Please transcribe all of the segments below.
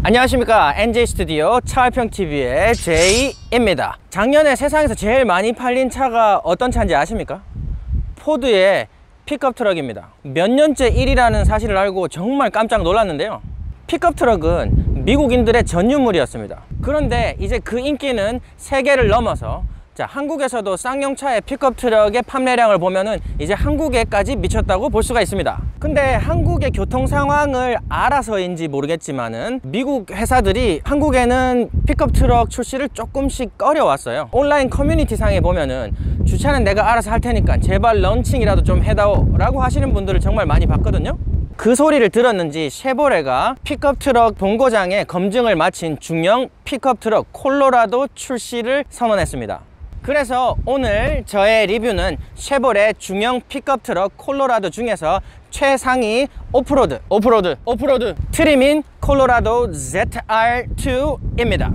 안녕하십니까, NJ스튜디오 차활평TV의 제이입니다. 작년에 세상에서 제일 많이 팔린 차가 어떤 차인지 아십니까? 포드의 픽업 트럭입니다. 몇 년째 1위라는 사실을 알고 정말 깜짝 놀랐는데요, 픽업 트럭은 미국인들의 전유물이었습니다. 그런데 이제 그 인기는 세계를 넘어서 한국에서도 쌍용차의 픽업 트럭의 판매량을 보면은 이제 한국에까지 미쳤다고 볼 수가 있습니다. 근데 한국의 교통 상황을 알아서인지 모르겠지만은 미국 회사들이 한국에는 픽업 트럭 출시를 조금씩 꺼려왔어요. 온라인 커뮤니티 상에 보면은 주차는 내가 알아서 할 테니까 제발 런칭이라도 좀 해다오 라고 하시는 분들을 정말 많이 봤거든요. 그 소리를 들었는지 쉐보레가 픽업 트럭 본고장에 검증을 마친 중형 픽업 트럭 콜로라도 출시를 선언했습니다. 그래서 오늘 저의 리뷰는 쉐보레 중형 픽업 트럭 콜로라도 중에서 최상위 오프로드 트림인 콜로라도 ZR2입니다.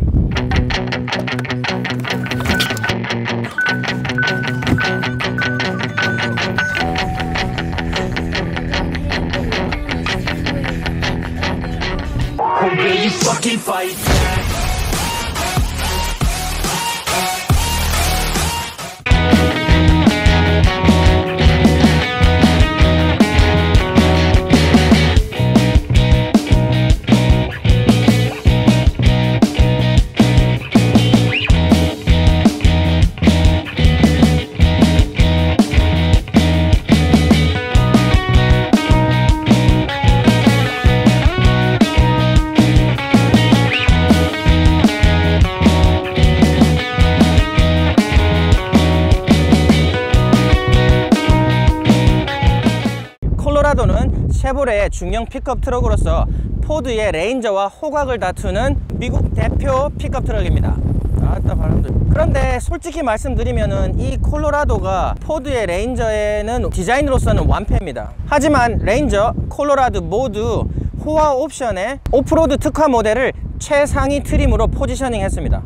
콜로라도는 쉐보레의 중형 픽업 트럭으로서 포드의 레인저와 호각을 다투는 미국 대표 픽업 트럭입니다. 아따 바람들. 그런데 솔직히 말씀드리면은 이 콜로라도가 포드의 레인저에는 디자인으로서는 완패입니다. 하지만 레인저, 콜로라도 모두 호화 옵션의 오프로드 특화 모델을 최상위 트림으로 포지셔닝 했습니다.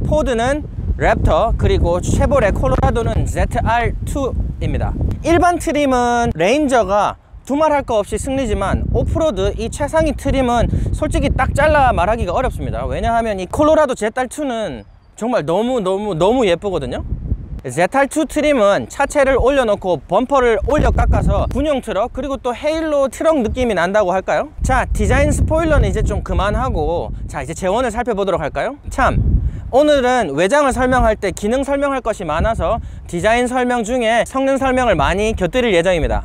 포드는 랩터, 그리고 쉐보레 콜로라도는 ZR2입니다. 일반 트림은 레인저가 두말할 거 없이 승리지만 오프로드 이 최상위 트림은 솔직히 딱 잘라 말하기가 어렵습니다. 왜냐하면 이 콜로라도 ZR2는 정말 너무 예쁘거든요. ZR2 트림은 차체를 올려놓고 범퍼를 올려 깎아서 군용 트럭, 그리고 또 헤일로 트럭 느낌이 난다고 할까요? 자, 디자인 스포일러는 이제 좀 그만하고 자, 이제 재원을 살펴보도록 할까요? 참, 오늘은 외장을 설명할 때 기능 설명할 것이 많아서 디자인 설명 중에 성능 설명을 많이 곁들일 예정입니다.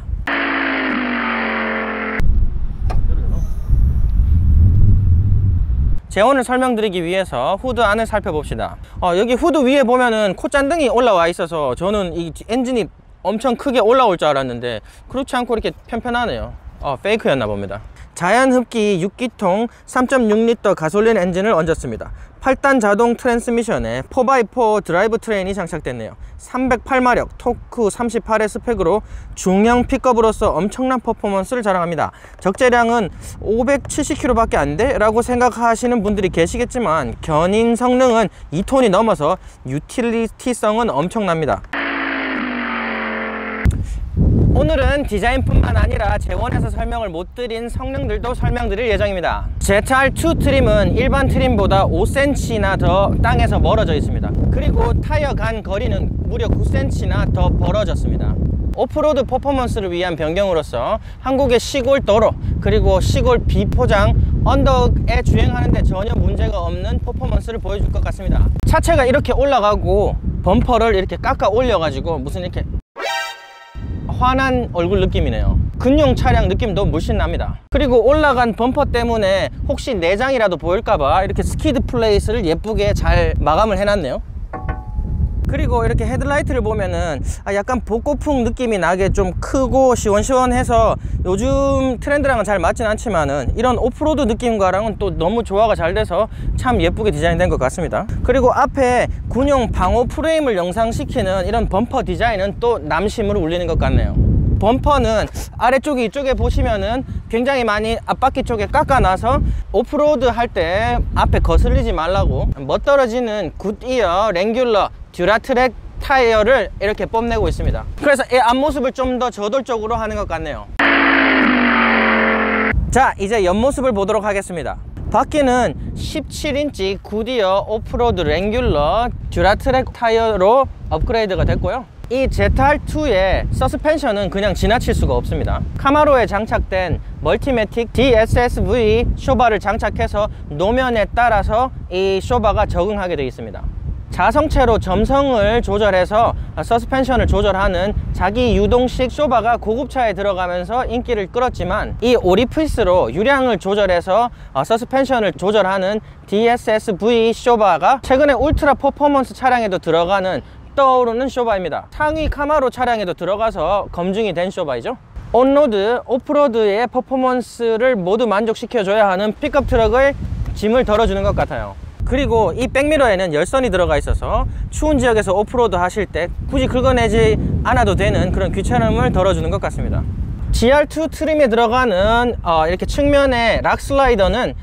재원을 설명드리기 위해서 후드 안을 살펴봅시다. 여기 후드 위에 보면은 콧잔등이 올라와 있어서 저는 이 엔진이 엄청 크게 올라올 줄 알았는데 그렇지 않고 이렇게 편편하네요. 페이크였나 봅니다. 자연 흡기 6기통 3.6L 가솔린 엔진을 얹었습니다. 8단 자동 트랜스미션에 4x4 드라이브 트레인이 장착됐네요. 308마력, 토크 38의 스펙으로 중형 픽업으로서 엄청난 퍼포먼스를 자랑합니다. 적재량은 570km 밖에 안 돼? 라고 생각하시는 분들이 계시겠지만 견인 성능은 2톤이 넘어서 유틸리티성은 엄청납니다. 오늘은 디자인뿐만 아니라 재원에서 설명을 못 드린 성능들도 설명드릴 예정입니다. ZR2 트림은 일반 트림보다 5cm나 더 땅에서 멀어져 있습니다. 그리고 타이어 간 거리는 무려 9cm나 더 벌어졌습니다. 오프로드 퍼포먼스를 위한 변경으로서 한국의 시골 도로, 그리고 시골 비포장 언덕에 주행하는데 전혀 문제가 없는 퍼포먼스를 보여줄 것 같습니다. 차체가 이렇게 올라가고 범퍼를 이렇게 깎아 올려가지고 무슨 이렇게 환한 얼굴 느낌이네요. 근용 차량 느낌도 물씬 납니다. 그리고 올라간 범퍼 때문에 혹시 내장이라도 보일까봐 이렇게 스키드 플레이스를 예쁘게 잘 마감을 해놨네요. 그리고 이렇게 헤드라이트를 보면은 약간 복고풍 느낌이 나게 좀 크고 시원시원해서 요즘 트렌드랑은 잘 맞진 않지만은 이런 오프로드 느낌과랑은 또 너무 조화가 잘 돼서 참 예쁘게 디자인된 것 같습니다. 그리고 앞에 군용 방호 프레임을 영상시키는 이런 범퍼 디자인은 또 남심으로 울리는 것 같네요. 범퍼는 아래쪽에 이쪽에 보시면은 굉장히 많이 앞바퀴 쪽에 깎아놔서 오프로드 할 때 앞에 거슬리지 말라고 멋떨어지는 굿이어 랭귤러 듀라트랙 타이어를 이렇게 뽐내고 있습니다. 그래서 이 앞모습을 좀 더 저돌적으로 하는 것 같네요. 자, 이제 옆모습을 보도록 하겠습니다. 바퀴는 17인치 구디어 오프로드 랭귤러 듀라트랙 타이어로 업그레이드가 됐고요. 이 ZR2의 서스펜션은 그냥 지나칠 수가 없습니다. 카마로에 장착된 멀티매틱 DSSV 쇼바를 장착해서 노면에 따라서 이 쇼바가 적응하게 되어 있습니다. 자성체로 점성을 조절해서 서스펜션을 조절하는 자기 유동식 쇼바가 고급차에 들어가면서 인기를 끌었지만, 이 오리피스로 유량을 조절해서 서스펜션을 조절하는 DSSV 쇼바가 최근에 울트라 퍼포먼스 차량에도 들어가는 떠오르는 쇼바입니다. 상위 카마로 차량에도 들어가서 검증이 된 쇼바이죠. 온로드, 오프로드의 퍼포먼스를 모두 만족시켜줘야 하는 픽업 트럭의 짐을 덜어주는 것 같아요. 그리고 이 백미러에는 열선이 들어가 있어서 추운 지역에서 오프로드 하실 때 굳이 긁어내지 않아도 되는 그런 귀찮음을 덜어주는 것 같습니다. GR2 트림에 들어가는 이렇게 측면의 락슬라이더는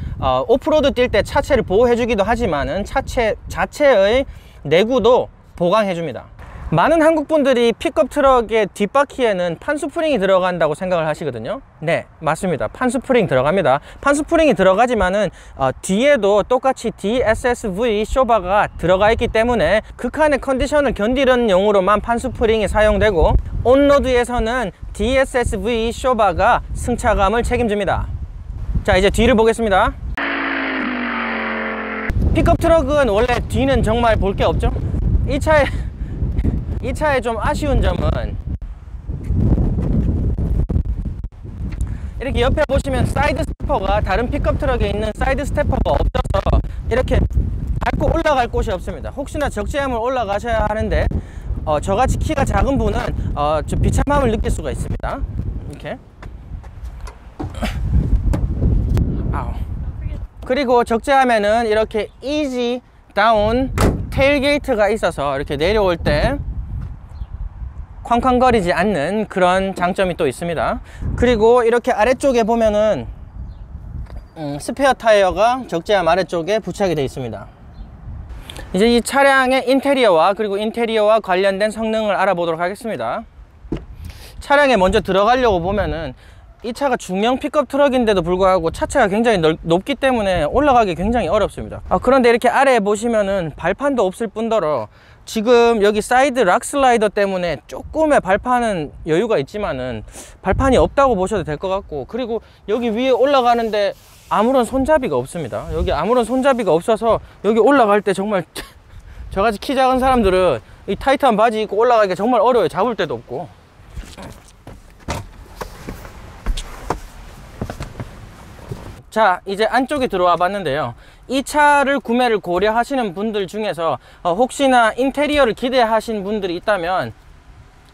오프로드 뛸 때 차체를 보호해 주기도 하지만은 차체 자체의 내구도 보강해 줍니다. 많은 한국분들이 픽업 트럭의 뒷바퀴에는 판스프링이 들어간다고 생각을 하시거든요. 네, 맞습니다. 판스프링 들어갑니다. 판스프링이 들어가지만은 뒤에도 똑같이 DSSV 쇼바가 들어가 있기 때문에 극한의 컨디션을 견디는 용으로만 판스프링이 사용되고, 온로드에서는 DSSV 쇼바가 승차감을 책임집니다. 자, 이제 뒤를 보겠습니다. 픽업 트럭은 원래 뒤는 정말 볼 게 없죠. 이 차의 좀 아쉬운 점은 이렇게 옆에 보시면 사이드 스태퍼가, 다른 픽업 트럭에 있는 사이드 스태퍼가 없어서 이렇게 밟고 올라갈 곳이 없습니다. 혹시나 적재함을 올라가셔야 하는데 저같이 키가 작은 분은 좀 비참함을 느낄 수가 있습니다. 이렇게. 그리고 적재함에는 이렇게 이지 다운 테일게이트가 있어서 이렇게 내려올 때 쾅쾅거리지 않는 그런 장점이 또 있습니다. 그리고 이렇게 아래쪽에 보면은 스페어 타이어가 적재함 아래쪽에 부착이 되어 있습니다. 이제 이 차량의 인테리어와 그리고 인테리어와 관련된 성능을 알아보도록 하겠습니다. 차량에 먼저 들어가려고 보면은 이 차가 중형 픽업 트럭인데도 불구하고 차체가 굉장히 높기 때문에 올라가기 굉장히 어렵습니다. 그런데 이렇게 아래에 보시면은 발판도 없을 뿐더러 지금 여기 사이드 락 슬라이더 때문에 조금의 발판은 여유가 있지만은 발판이 없다고 보셔도 될 것 같고, 그리고 여기 위에 올라가는데 아무런 손잡이가 없습니다. 여기 아무런 손잡이가 없어서 여기 올라갈 때 정말 저같이 키 작은 사람들은 이 타이트한 바지 입고 올라가기가 정말 어려워요. 잡을 데도 없고. 자, 이제 안쪽에 들어와 봤는데요. 이 차를 구매를 고려하시는 분들 중에서 혹시나 인테리어를 기대하신 분들이 있다면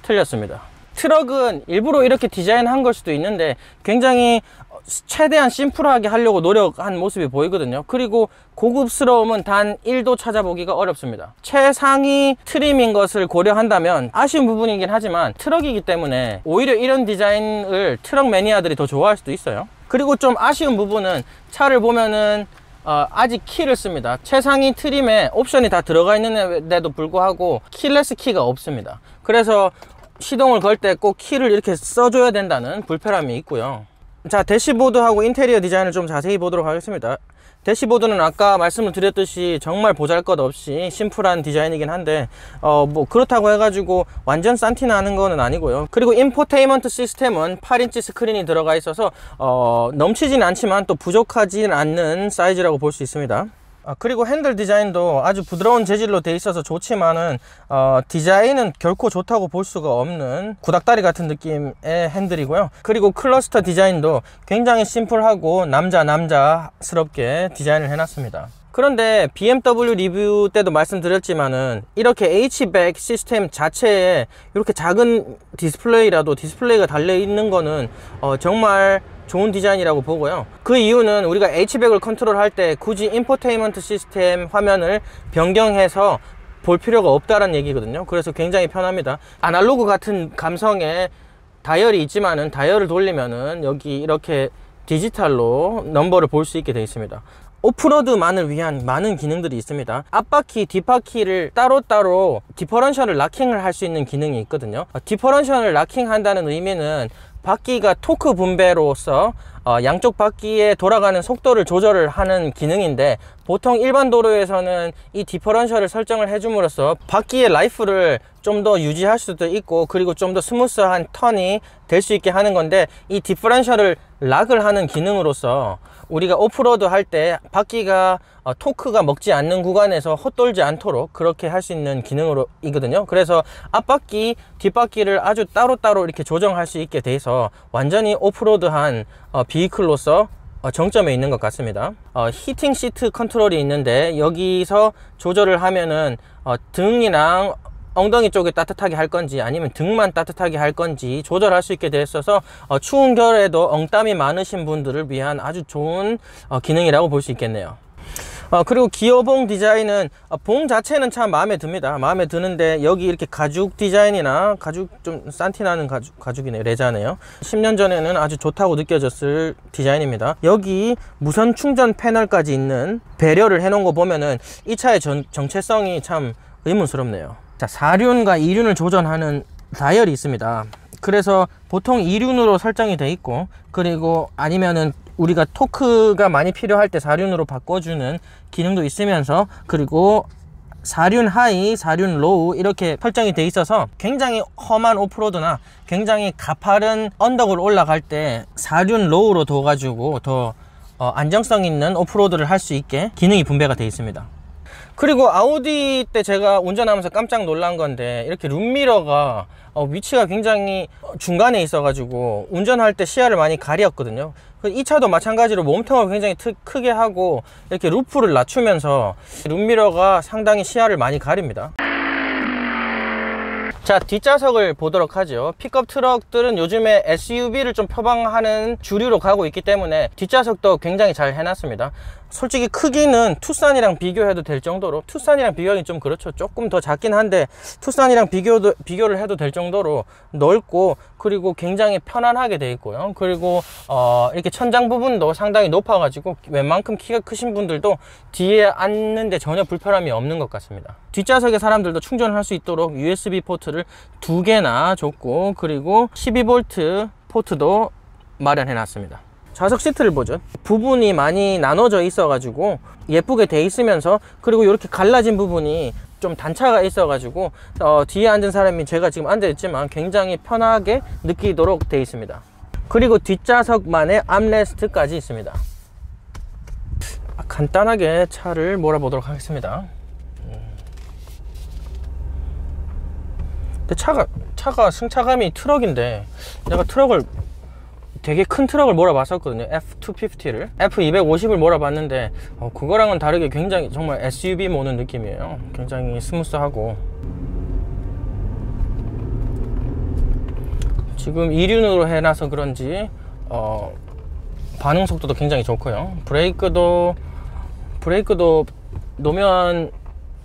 틀렸습니다. 트럭은 일부러 이렇게 디자인한 걸 수도 있는데 굉장히 최대한 심플하게 하려고 노력한 모습이 보이거든요. 그리고 고급스러움은 단 1도 찾아보기가 어렵습니다. 최상위 트림인 것을 고려한다면 아쉬운 부분이긴 하지만 트럭이기 때문에 오히려 이런 디자인을 트럭 매니아들이 더 좋아할 수도 있어요. 그리고 좀 아쉬운 부분은 차를 보면은 아직 키를 씁니다. 최상위 트림에 옵션이 다 들어가 있는데도 불구하고 키레스 키가 없습니다. 그래서 시동을 걸 때 꼭 키를 이렇게 써줘야 된다는 불편함이 있고요. 자, 대시보드하고 인테리어 디자인을 좀 자세히 보도록 하겠습니다. 대시보드는 아까 말씀을 드렸듯이 정말 보잘것없이 심플한 디자인이긴 한데 뭐 그렇다고 해가지고 완전 산티나 하는 거는 아니고요. 그리고 인포테인먼트 시스템은 8인치 스크린이 들어가 있어서 넘치진 않지만 또 부족하진 않는 사이즈라고 볼 수 있습니다. 그리고 핸들 디자인도 아주 부드러운 재질로 돼 있어서 좋지만은 디자인은 결코 좋다고 볼 수가 없는 구닥다리 같은 느낌의 핸들이고요. 그리고 클러스터 디자인도 굉장히 심플하고 남자스럽게 디자인을 해놨습니다. 그런데 BMW 리뷰 때도 말씀드렸지만은 이렇게 H백 시스템 자체에 이렇게 작은 디스플레이라도 디스플레이가 달려 있는 거는 정말 좋은 디자인이라고 보고요. 그 이유는 우리가 H백을 컨트롤할 때 굳이 인포테인먼트 시스템 화면을 변경해서 볼 필요가 없다는 얘기거든요. 그래서 굉장히 편합니다. 아날로그 같은 감성의 다이얼이 있지만은 다이얼을 돌리면은 여기 이렇게 디지털로 넘버를 볼 수 있게 되어 있습니다. 오프로드만을 위한 많은 기능들이 있습니다. 앞바퀴, 뒷바퀴를 따로따로 디퍼런셜을 락킹을 할 수 있는 기능이 있거든요. 디퍼런셜을 락킹한다는 의미는 바퀴가 토크 분배로서 양쪽 바퀴에 돌아가는 속도를 조절을 하는 기능인데, 보통 일반 도로에서는 이 디퍼런셜을 설정을 해줌으로써 바퀴의 라이프를 좀 더 유지할 수도 있고, 그리고 좀 더 스무스한 턴이 될 수 있게 하는 건데, 이 디퍼런셜을 락을 하는 기능으로서 우리가 오프로드 할 때 바퀴가 토크가 먹지 않는 구간에서 헛돌지 않도록 그렇게 할 수 있는 기능이거든요. 그래서 앞바퀴, 뒷바퀴를 아주 따로따로 이렇게 조정할 수 있게 돼서 완전히 오프로드한 비이클로서 정점에 있는 것 같습니다. 히팅 시트 컨트롤이 있는데, 여기서 조절을 하면은 등이랑 엉덩이 쪽에 따뜻하게 할 건지 아니면 등만 따뜻하게 할 건지 조절할 수 있게 되어 있어서 추운 겨울에도 엉땀이 많으신 분들을 위한 아주 좋은 기능이라고 볼 수 있겠네요. 그리고 기어봉 디자인은 봉 자체는 참 마음에 듭니다. 마음에 드는데, 여기 이렇게 가죽 디자인이나 가죽 좀 산티나는 가죽이네요. 레자네요. 10년 전에는 아주 좋다고 느껴졌을 디자인입니다. 여기 무선 충전 패널까지 있는 배려를 해 놓은 거 보면은 이 차의 정체성이 참 의문스럽네요. 자, 4륜과 2륜을 조절하는 다이얼이 있습니다. 그래서 보통 2륜으로 설정이 돼 있고, 그리고 아니면은 우리가 토크가 많이 필요할 때 4륜으로 바꿔주는 기능도 있으면서, 그리고 4륜 하이, 4륜 로우 이렇게 설정이 돼 있어서 굉장히 험한 오프로드나 굉장히 가파른 언덕을 올라갈 때 4륜 로우로 둬가지고 더 안정성 있는 오프로드를 할 수 있게 기능이 분배가 돼 있습니다. 그리고 아우디 때 제가 운전하면서 깜짝 놀란 건데, 이렇게 룸미러가 위치가 굉장히 중간에 있어 가지고 운전할 때 시야를 많이 가렸거든요. 이 차도 마찬가지로 몸통을 굉장히 크게 하고 이렇게 루프를 낮추면서 룸미러가 상당히 시야를 많이 가립니다. 자, 뒷좌석을 보도록 하죠. 픽업 트럭들은 요즘에 SUV를 좀 표방하는 주류로 가고 있기 때문에 뒷좌석도 굉장히 잘 해놨습니다. 솔직히 크기는 투싼이랑 비교해도 될 정도로, 투싼이랑 비교하기 좀 그렇죠. 조금 더 작긴 한데 투싼이랑 비교를 해도 될 정도로 넓고, 그리고 굉장히 편안하게 돼 있고요. 그리고 이렇게 천장 부분도 상당히 높아 가지고 웬만큼 키가 크신 분들도 뒤에 앉는데 전혀 불편함이 없는 것 같습니다. 뒷좌석에 사람들도 충전을 할 수 있도록 USB 포트를 2개나 줬고, 그리고 12V 포트도 마련해 놨습니다. 좌석 시트를 보죠. 부분이 많이 나눠져 있어 가지고 예쁘게 돼 있으면서, 그리고 이렇게 갈라진 부분이 좀 단차가 있어 가지고 뒤에 앉은 사람이, 제가 지금 앉아 있지만 굉장히 편하게 느끼도록 돼 있습니다. 그리고 뒷좌석만의 암레스트까지 있습니다. 간단하게 차를 몰아보도록 하겠습니다. 근데 차가 승차감이 트럭인데, 내가 되게 큰 트럭을 몰아봤었거든요. F250를, F250을 몰아봤는데 그거랑은 다르게 굉장히 정말 SUV 모는 느낌이에요. 굉장히 스무스하고, 지금 2륜으로 해놔서 그런지 반응 속도도 굉장히 좋고요. 브레이크도 노면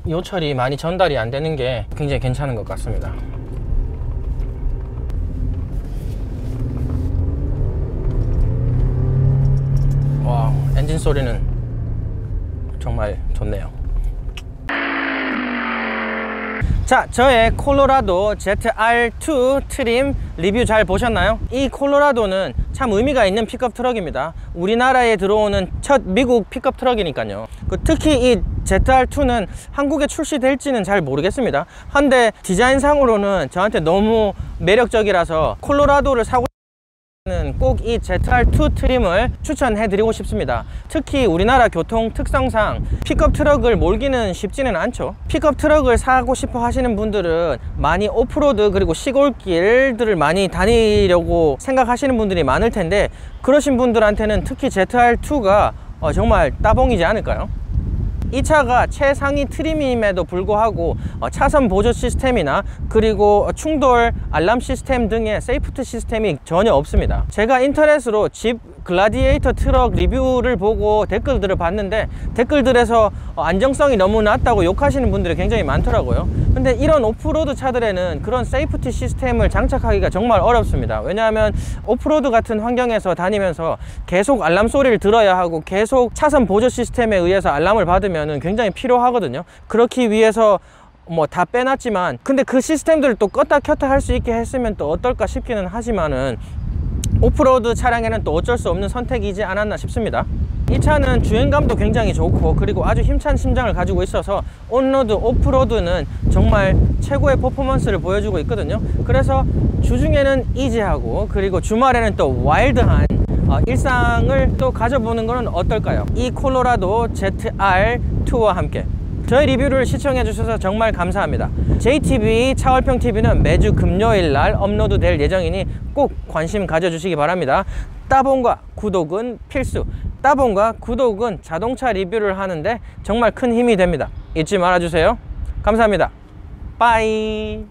요철이 많이 전달이 안 되는 게 굉장히 괜찮은 것 같습니다. 와, 엔진 소리는 정말 좋네요. 자, 저의 콜로라도 ZR2 트림 리뷰 잘 보셨나요? 이 콜로라도는 참 의미가 있는 픽업 트럭입니다. 우리나라에 들어오는 첫 미국 픽업 트럭이니까요. 특히 이 ZR2는 한국에 출시될지는 잘 모르겠습니다. 한데 디자인상으로는 저한테 너무 매력적이라서 콜로라도를 사고 꼭 이 ZR2 트림을 추천해 드리고 싶습니다. 특히 우리나라 교통 특성상 픽업 트럭을 몰기는 쉽지는 않죠. 픽업 트럭을 사고 싶어 하시는 분들은 많이 오프로드, 그리고 시골길들을 많이 다니려고 생각하시는 분들이 많을 텐데, 그러신 분들한테는 특히 ZR2가 정말 따봉이지 않을까요? 이 차가 최상위 트림임에도 불구하고 차선 보조 시스템이나 그리고 충돌 알람 시스템 등의 세이프티 시스템이 전혀 없습니다. 제가 인터넷으로 집 글라디에이터 트럭 리뷰를 보고 댓글들을 봤는데, 댓글들에서 안정성이 너무 낮다고 욕하시는 분들이 굉장히 많더라고요. 근데 이런 오프로드 차들에는 그런 세이프티 시스템을 장착하기가 정말 어렵습니다. 왜냐하면 오프로드 같은 환경에서 다니면서 계속 알람 소리를 들어야 하고, 계속 차선 보조 시스템에 의해서 알람을 받으면 굉장히 필요하거든요. 그렇기 위해서 뭐 다 빼놨지만, 근데 그 시스템들을 또 껐다 켰다 할 수 있게 했으면 또 어떨까 싶기는 하지만은, 오프로드 차량에는 또 어쩔 수 없는 선택이지 않았나 싶습니다. 이 차는 주행감도 굉장히 좋고 그리고 아주 힘찬 심장을 가지고 있어서 온로드, 오프로드는 정말 최고의 퍼포먼스를 보여주고 있거든요. 그래서 주중에는 이지하고 그리고 주말에는 또 와일드한 일상을 또 가져보는 것은 어떨까요? 이 콜로라도 ZR2와 함께 저희 리뷰를 시청해 주셔서 정말 감사합니다. JTB 차월평TV는 매주 금요일 날 업로드 될 예정이니 꼭 관심 가져주시기 바랍니다. 따봉과 구독은 필수. 따봉과 구독은 자동차 리뷰를 하는데 정말 큰 힘이 됩니다. 잊지 말아주세요. 감사합니다. 빠이.